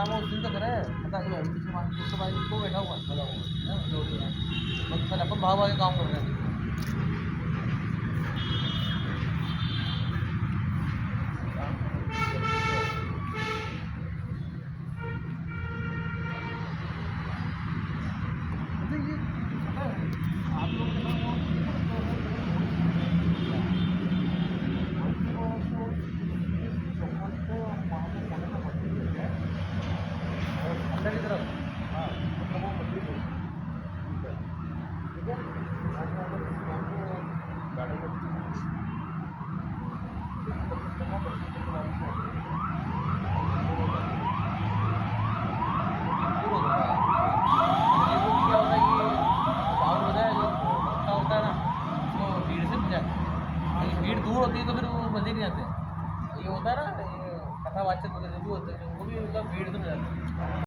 Drama उस दिन तक है, पता चला पीछे मान उसके बाद को बैठा हुआ है, लगा हुआ है जो भी है, बस सर अपन भाग भाग के काम कर रहे हैं। मतलब ये पता है, आप लोग के ना अंदर की तरफ, हाँ मतलब वो मंदिर है, ठीक है, आज मैं अगर किसी काम को गाड़ी में भीड़ दूर होती है तो फिर वो मजे नहीं आते। ये होता है ना, ये कथा वाचक वगैरह जो भी होते हैं वो भी मतलब भीड़ से जाते हैं।